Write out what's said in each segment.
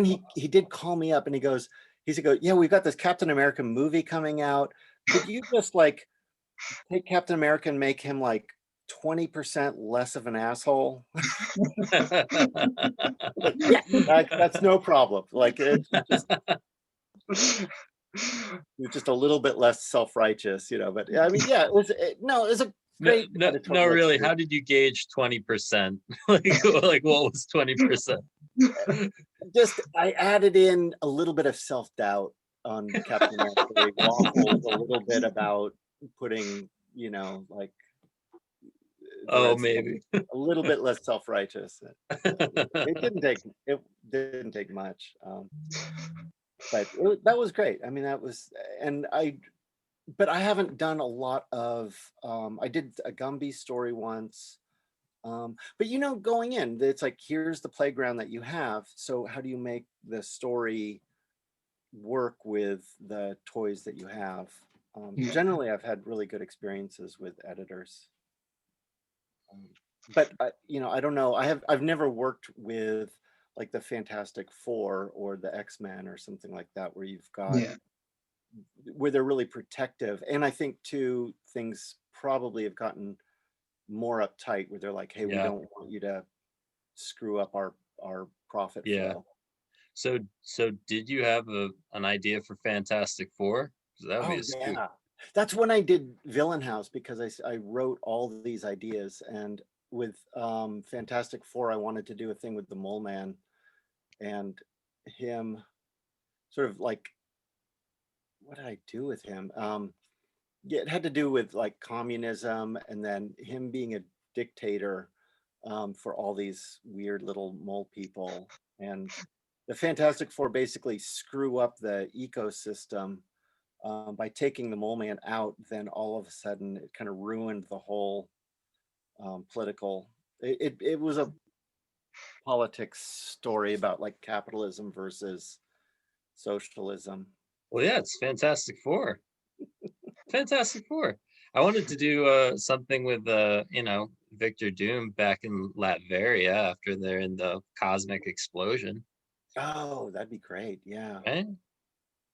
then he did call me up and he said, yeah, we've got this Captain America movie coming out. Could you just like take Captain America and make him like 20% less of an asshole? Like, yeah, that's no problem. Like it's just a little bit less self-righteous, but I mean, yeah, no, it was a No, great no, no, editorial really. choice. How did you gauge 20%? Like what was 20%? Just I added in a little bit of self-doubt on Captain America. He waffles a little bit about putting, like the Oh, rest of maybe. them a little bit less self-righteous. It didn't take much. But that was great. I mean, but I haven't done a lot of, I did a Gumby story once. But going in, it's like, here's the playground that you have. So how do you make the story work with the toys that you have? Generally, I've had really good experiences with editors. But I don't know. I've never worked with like the Fantastic Four or the X-Men or something like that, where they're really protective. And I think too, things probably have gotten more uptight where they're like, hey, we Yeah. don't want you to screw up our profit Yeah. flow. So did you have an idea for Fantastic Four? 'Cause that would be Oh a scoop. yeah, that's when I did Villain House, because I wrote all these ideas. And with Fantastic Four, I wanted to do a thing with the Mole Man and him, sort of like, what did I do with him? Yeah, it had to do with like communism, and then him being a dictator for all these weird little mole people. And the Fantastic Four basically screw up the ecosystem by taking the Mole Man out. Then all of a sudden, it kind of ruined the whole political. It was a politics story about like capitalism versus socialism. Well, yeah, it's Fantastic Four. Fantastic Four. I wanted to do something with Victor Doom back in Latveria after they're in the cosmic explosion. Oh, that'd be great. Yeah. Right?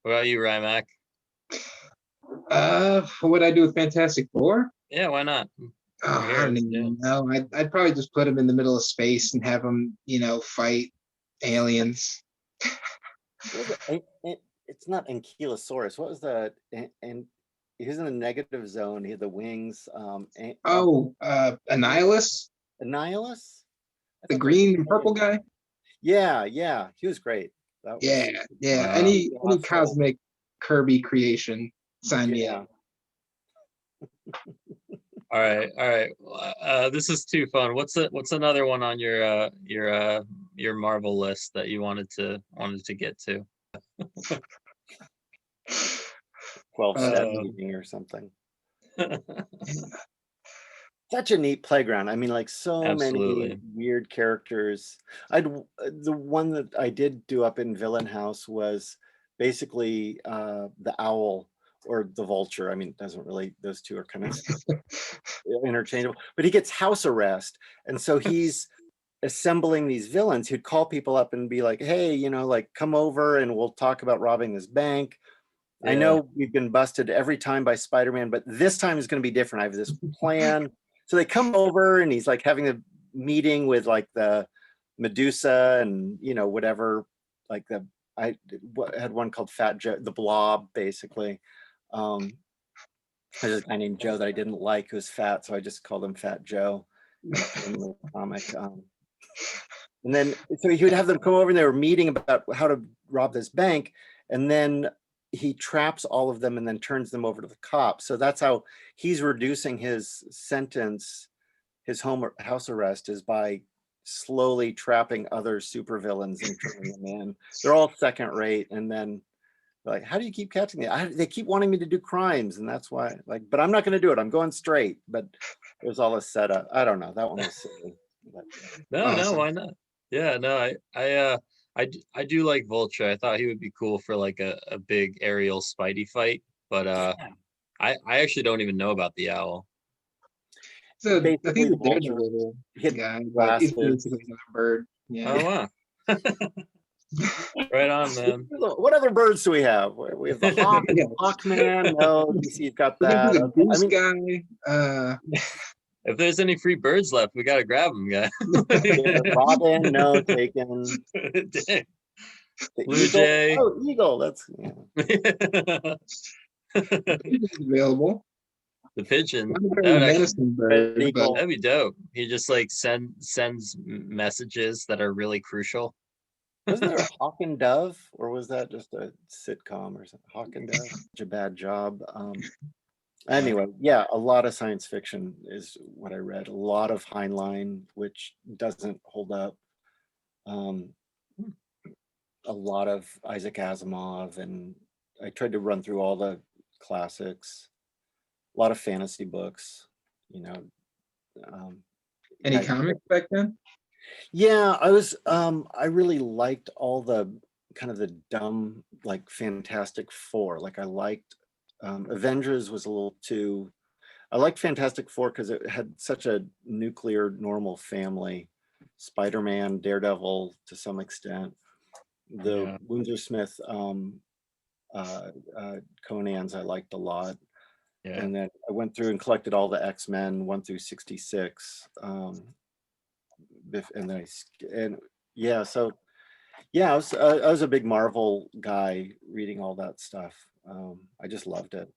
What about you, Rymac? What would I do with Fantastic Four? Yeah, why not? Oh, We're I here. don't even know. I'd probably just put them in the middle of space and have them, fight aliens. It's not Ankylosaurus. What was and he was in the negative zone. He had the wings. Annihilus, Annihilus? the green and purple guy. Yeah, he was great. That was, Yeah. Any cosmic Kirby creation, sign me up. All right. This is too fun. What's another one on your Marvel list that you wanted to get to? 12-step meeting or something. Such a neat playground. I mean, like, so Absolutely. many weird characters. The one that I did do up in Villain House was basically the owl or the vulture. I mean, it doesn't really, those two are kind of interchangeable, but he gets house arrest. And so he's assembling these villains who'd call people up and be like, hey, like, come over and we'll talk about robbing this bank. Yeah. I know we've been busted every time by Spider-Man, but this time is going to be different. I have this plan. So they come over and he's like having a meeting with like the Medusa and, whatever, like I had one called Fat Joe, the Blob, basically. There's a guy named Joe that I didn't like who was fat, so I just called him Fat Joe in the comic. And then, so he would have them come over and they were meeting about how to rob this bank. And then he traps all of them and then turns them over to the cops. So that's how he's reducing his sentence, his house arrest, is by slowly trapping other supervillains and turning them in. They're all second rate. And then like, how do you keep catching me? They keep wanting me to do crimes, and that's why, like, but I'm not going to do it. I'm going straight. But there's all a setup. I don't know. That one was silly. But, no, why not? Yeah, no, I do like Vulture. I thought he would be cool for like a big aerial Spidey fight, but I actually don't even know about the owl. So I think basically, the Vulture Daredevil hit guy, but glasses. he's basically another bird. Yeah. Oh wow. Right on, man. What other birds do we have? We have the hawk, Yeah. Hawkman. No, DC's got We're gonna that. do the Okay. I goose mean, guy. If there's any free birds left, we gotta grab them, guys. yeah, Robin, no, taken. Dang. The Blue eagle. jay. Oh, eagle. That's yeah. It's available. The pigeon. Not a That very would actually, menacing bird, Red but eagle. that'd be dope. He just like sends messages that are really crucial. Wasn't there a Hawk and Dove, or was that just a sitcom or something? Hawk and Dove. Such a bad job. Anyway, yeah, a lot of science fiction is what I read. A lot of Heinlein, which doesn't hold up. A lot of Isaac Asimov, and I tried to run through all the classics. A lot of fantasy books, you know. any I- comics back then? Yeah, I really liked all the kind of the dumb, like Fantastic Four. Like I liked Avengers was a little too, I liked Fantastic Four because it had such a nuclear normal family. Spider-Man, Daredevil to some extent. The Yeah. Windsor Smith Conans I liked a lot. Yeah. And then I went through and collected all the X-Men 1 through 66. And then yeah, so yeah, I was a big Marvel guy reading all that stuff. I just loved it.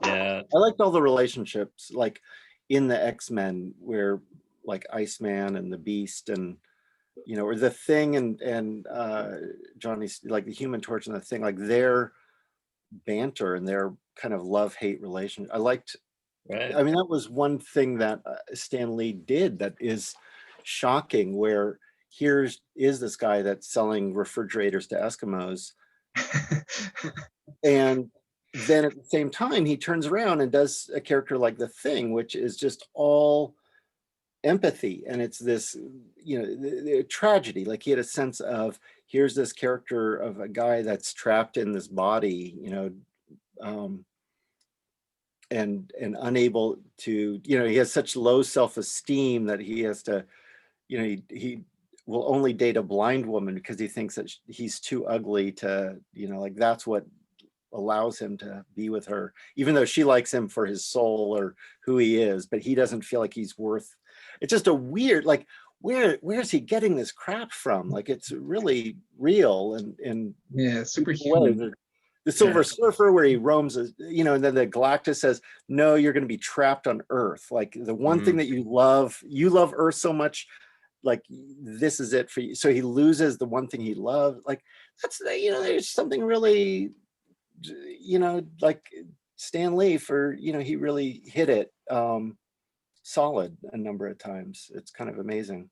Yeah. I liked all the relationships, like in the X-Men, where like Iceman and the Beast, and you know, or the Thing and Johnny's, like the Human Torch and the Thing, like their banter and their kind of love-hate relation. I liked. Right. I mean, that was one thing that Stan Lee did that is shocking, where is this guy that's selling refrigerators to Eskimos, and then at the same time he turns around and does a character like the Thing, which is just all empathy, and it's this, you know, the tragedy. Like he had a sense of, here's this character of a guy that's trapped in this body, you know, and unable to, you know, he has such low self-esteem that he has to, you know, he will only date a blind woman because he thinks that he's too ugly to, you know, like that's what allows him to be with her, even though she likes him for his soul or who he is, but he doesn't feel like he's worth. It's just a weird, like, where's he getting this crap from? Like, it's really real and Yeah, superhuman. the Silver Surfer, where he roams, you know, and then the Galactus says, no, you're going to be trapped on Earth. Like the one thing that you love Earth so much, like this is it for you. So he loses the one thing he loved. Like that's, you know, there's something really, you know, like Stan Lee, for, you know, he really hit it solid a number of times. It's kind of amazing.